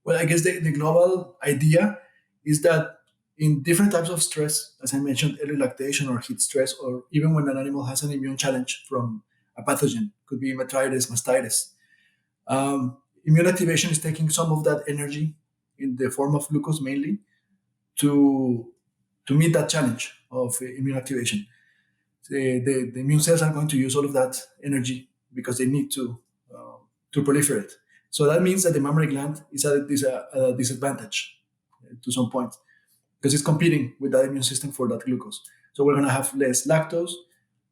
Well, I guess the global idea is that in different types of stress, as I mentioned, early lactation or heat stress, or even when an animal has an immune challenge from a pathogen, could be metritis, mastitis, immune activation is taking some of that energy in the form of glucose mainly to meet that challenge of immune activation. The immune cells are going to use all of that energy because they need to proliferate. So that means that the mammary gland is at a disadvantage to some point because it's competing with that immune system for that glucose. So we're going to have less lactose,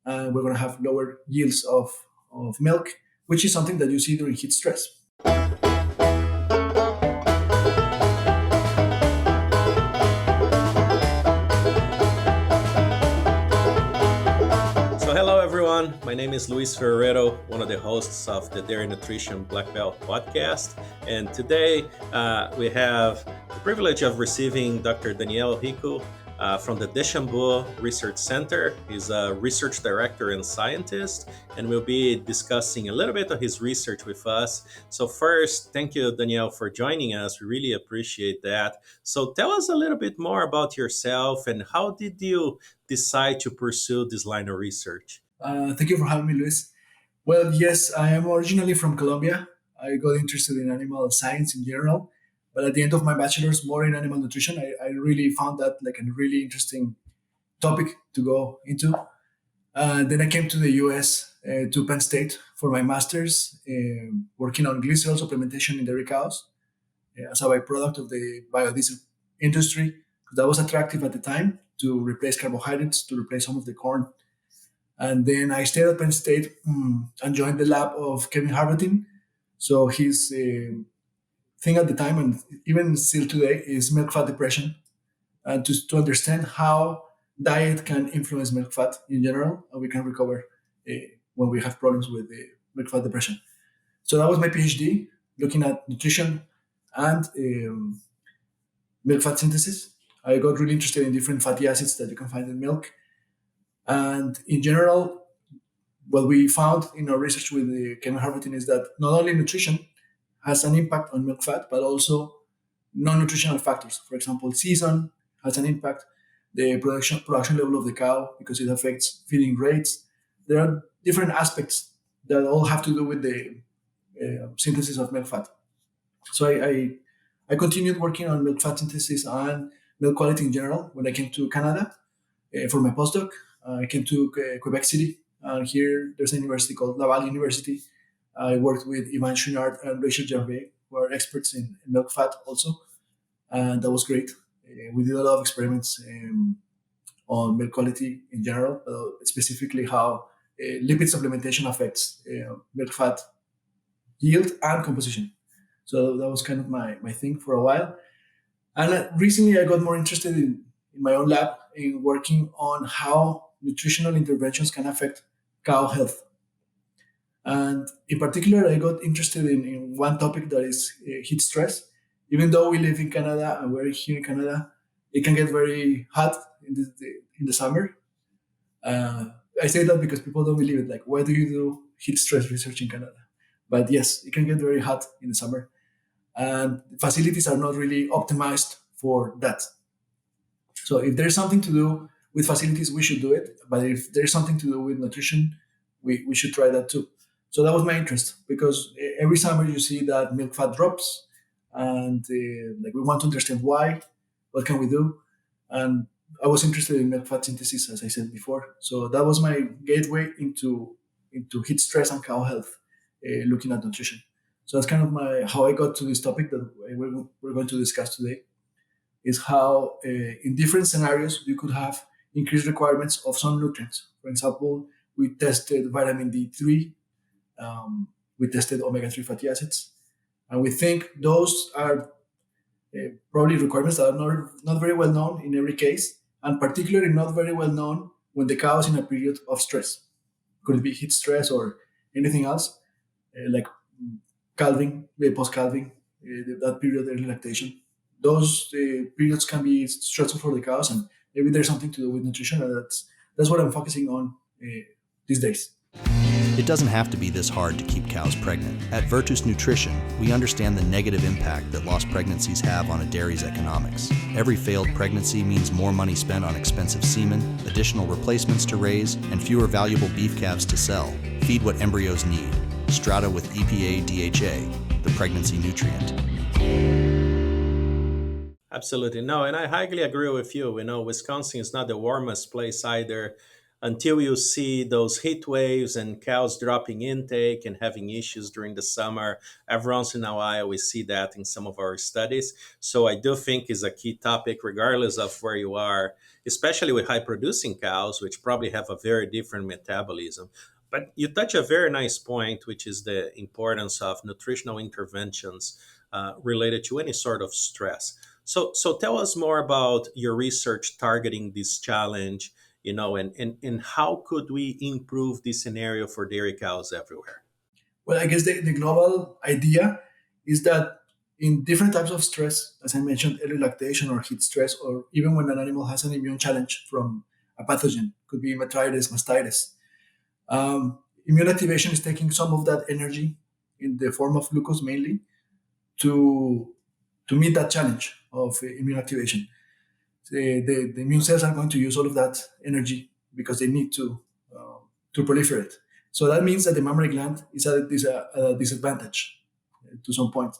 and we're going to have lower yields of milk, which is something that you see during heat stress. So hello everyone, my name is Luis Ferrero, one of the hosts of the Dairy Nutrition Blackbelt Podcast. And today we have the privilege of receiving Dr. Daniel Rico from the Deschambault Research Center. He's a research director and scientist, and we'll be discussing a little bit of his research with us. So first, thank you, Daniel, for joining us. We really appreciate that. So tell us a little bit more about yourself and how did you decide to pursue this line of research? Thank you for having me, Luis. Well, yes, I am originally from Colombia. I got interested in animal science in general, but at the end of my bachelor's, more in animal nutrition, I really found that like a really interesting topic to go into. Then I came to the US, to Penn State for my master's, working on glycerol supplementation in dairy cows as a byproduct of the biodiesel industry, because that was attractive at the time to replace carbohydrates, to replace some of the corn. And then I stayed at Penn State and joined the lab of Kevin Harbatin. So his thing at the time, and even still today, is milk fat depression, and to understand how diet can influence milk fat in general, and we can recover when we have problems with milk fat depression. So that was my PhD, looking at nutrition and milk fat synthesis. I got really interested in different fatty acids that you can find in milk. And in general, what we found in our research with the Kevin Harbatin is that not only nutrition has an impact on milk fat, but also non-nutritional factors. For example, season has an impact, the production level of the cow, because it affects feeding rates. There are different aspects that all have to do with the synthesis of milk fat. So I continued working on milk fat synthesis and milk quality in general when I came to Canada for my postdoc. I came to Quebec City, and here there's a university called Laval University. I worked with Ivan Chouinard and Rachel Gervais, who are experts in milk fat also, and that was great. We did a lot of experiments on milk quality in general, specifically how lipid supplementation affects milk fat yield and composition. So that was kind of my thing for a while. And recently I got more interested in my own lab in working on how nutritional interventions can affect cow health. And in particular, I got interested in one topic that is heat stress. Even though we live in Canada and we're here in Canada, it can get very hot in the summer. I say that because people don't believe it. Like, why do you do heat stress research in Canada? But yes, it can get very hot in the summer. And facilities are not really optimized for that. So if there's something to do with facilities, we should do it. But if there's something to do with nutrition, we should try that too. So that was my interest, because every summer you see that milk fat drops, and like we want to understand why, what can we do? And I was interested in milk fat synthesis, as I said before. So that was my gateway into heat stress and cow health, looking at nutrition. So that's kind of how I got to this topic that we're going to discuss today, is how in different scenarios you could have increased requirements of some nutrients. For example, we tested vitamin D3, we tested omega-3 fatty acids, and we think those are probably requirements that are not very well known in every case, and particularly not very well known when the cow is in a period of stress. Could it be heat stress or anything else, like calving, post-calving, that period, early lactation. Those periods can be stressful for the cows, and maybe there's something to do with nutrition, and that's what I'm focusing on these days. It doesn't have to be this hard to keep cows pregnant. At Virtus Nutrition, we understand the negative impact that lost pregnancies have on a dairy's economics. Every failed pregnancy means more money spent on expensive semen, additional replacements to raise, and fewer valuable beef calves to sell. Feed what embryos need. Strata with EPA DHA, the pregnancy nutrient. Absolutely. No, and I highly agree with you. Wisconsin is not the warmest place either. Until you see those heat waves and cows dropping intake and having issues during the summer, every once in a while we see that in some of our studies. So I do think is a key topic, regardless of where you are, especially with high producing cows, which probably have a very different metabolism. But you touch a very nice point, which is the importance of nutritional interventions related to any sort of stress. So tell us more about your research targeting this challenge, and how could we improve this scenario for dairy cows everywhere? Well, I guess the global idea is that in different types of stress, as I mentioned, early lactation or heat stress, or even when an animal has an immune challenge from a pathogen, could be metritis, mastitis, immune activation is taking some of that energy in the form of glucose mainly to meet that challenge of immune activation. The immune cells are going to use all of that energy because they need to proliferate. So that means that the mammary gland is at a disadvantage to some point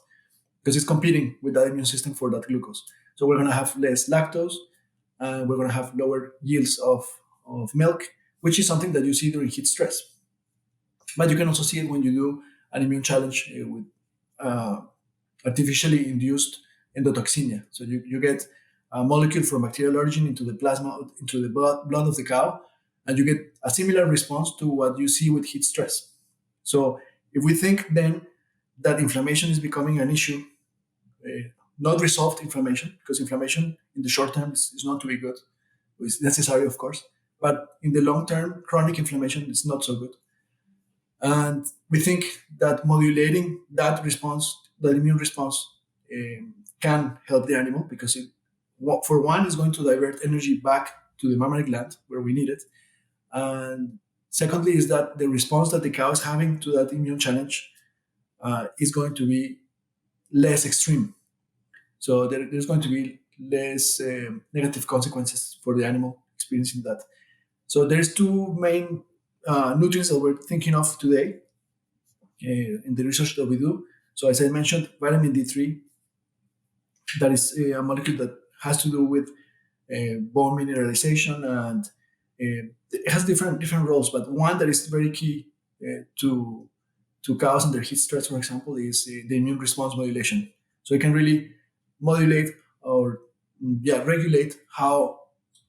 because it's competing with that immune system for that glucose. So we're going to have less lactose, and we're going to have lower yields of milk, which is something that you see during heat stress. But you can also see it when you do an immune challenge with artificially induced endotoxemia. So you get a molecule from bacterial origin into the plasma, into the blood of the cow, and you get a similar response to what you see with heat stress. So if we think then that inflammation is becoming an issue, not resolved inflammation, because inflammation in the short term is not to be good. It's necessary, of course, but in the long term, chronic inflammation is not so good. And we think that modulating that response, that immune response, can help the animal because for one, is going to divert energy back to the mammary gland where we need it. And secondly, is that the response that the cow is having to that immune challenge is going to be less extreme. So there's going to be less negative consequences for the animal experiencing that. So there's two main nutrients that we're thinking of today in the research that we do. So as I mentioned, vitamin D3, that is a molecule that has to do with bone mineralization, and it has different roles. But one that is very key to cows and their heat stress, for example, is the immune response modulation. So it can really modulate or regulate how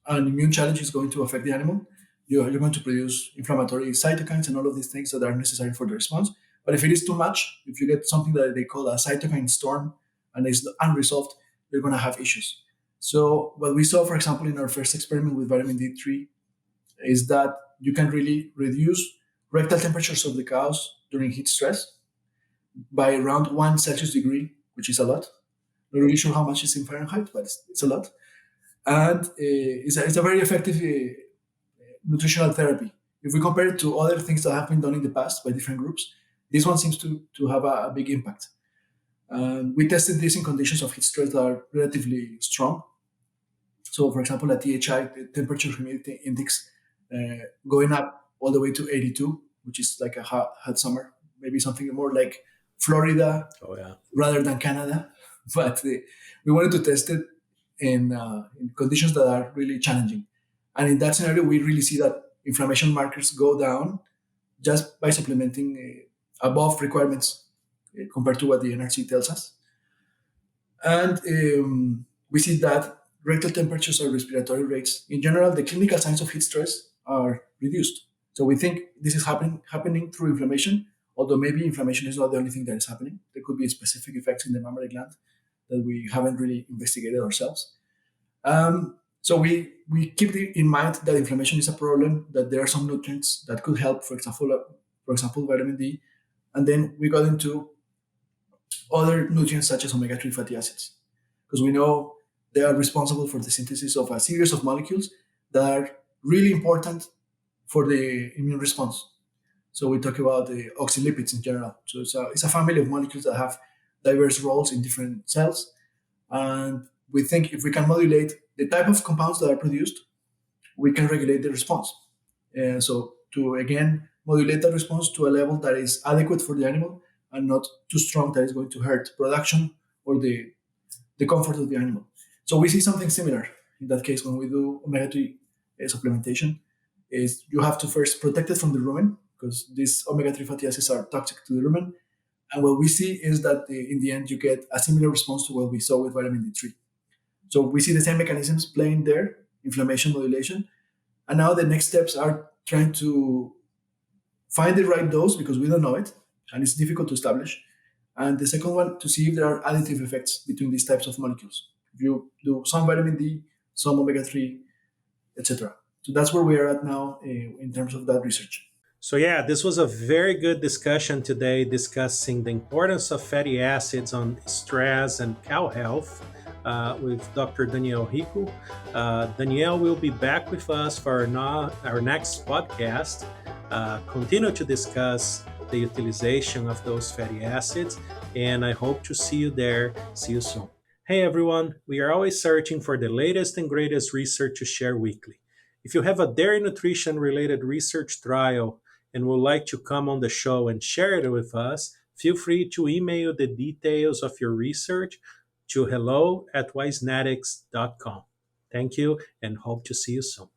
an immune challenge is going to affect the animal. You're going to produce inflammatory cytokines and all of these things that are necessary for the response. But if it is too much, if you get something that they call a cytokine storm and it's unresolved, you're going to have issues. So what we saw, for example, in our first experiment with vitamin D3 is that you can really reduce rectal temperatures of the cows during heat stress by around 1 Celsius degree, which is a lot. Not really sure how much is in Fahrenheit, but it's a lot. And it's a very effective nutritional therapy. If we compare it to other things that have been done in the past by different groups, this one seems to have a big impact. We tested this in conditions of heat stress that are relatively strong. So, for example, at THI, the temperature humidity index going up all the way to 82, which is like a hot summer, maybe something more like Florida rather than Canada. But we wanted to test it in conditions that are really challenging. And in that scenario, we really see that inflammation markers go down just by supplementing above requirements compared to what the NRC tells us. And we see that rectal temperatures or respiratory rates, in general, the clinical signs of heat stress are reduced. So we think this is happening through inflammation, although maybe inflammation is not the only thing that is happening. There could be specific effects in the mammary gland that we haven't really investigated ourselves. So we keep in mind that inflammation is a problem, that there are some nutrients that could help, for example, vitamin D. And then we got into other nutrients such as omega-3 fatty acids, because we know they are responsible for the synthesis of a series of molecules that are really important for the immune response. So we talk about the oxylipids in general. So it's a family of molecules that have diverse roles in different cells. And we think if we can modulate the type of compounds that are produced, we can regulate the response. And so to again modulate that response to a level that is adequate for the animal and not too strong that is going to hurt production or the comfort of the animal. So we see something similar in that case when we do omega-3 supplementation. Is you have to first protect it from the rumen because these omega-3 fatty acids are toxic to the rumen. And what we see is that in the end you get a similar response to what we saw with vitamin D3. So we see the same mechanisms playing there, inflammation modulation. And now the next steps are trying to find the right dose because we don't know it and it's difficult to establish. And the second one, to see if there are additive effects between these types of molecules. If you do some vitamin D, some omega-3, etc. So that's where we are at now in terms of that research. So, yeah, this was a very good discussion today discussing the importance of fatty acids on stress and cow health with Dr. Daniel Rico. Daniel will be back with us for our next podcast. Continue to discuss the utilization of those fatty acids, and I hope to see you there. See you soon. Hey everyone, we are always searching for the latest and greatest research to share weekly. If you have a dairy nutrition related research trial and would like to come on the show and share it with us, feel free to email the details of your research to hello@wisenetics.com. Thank you and hope to see you soon.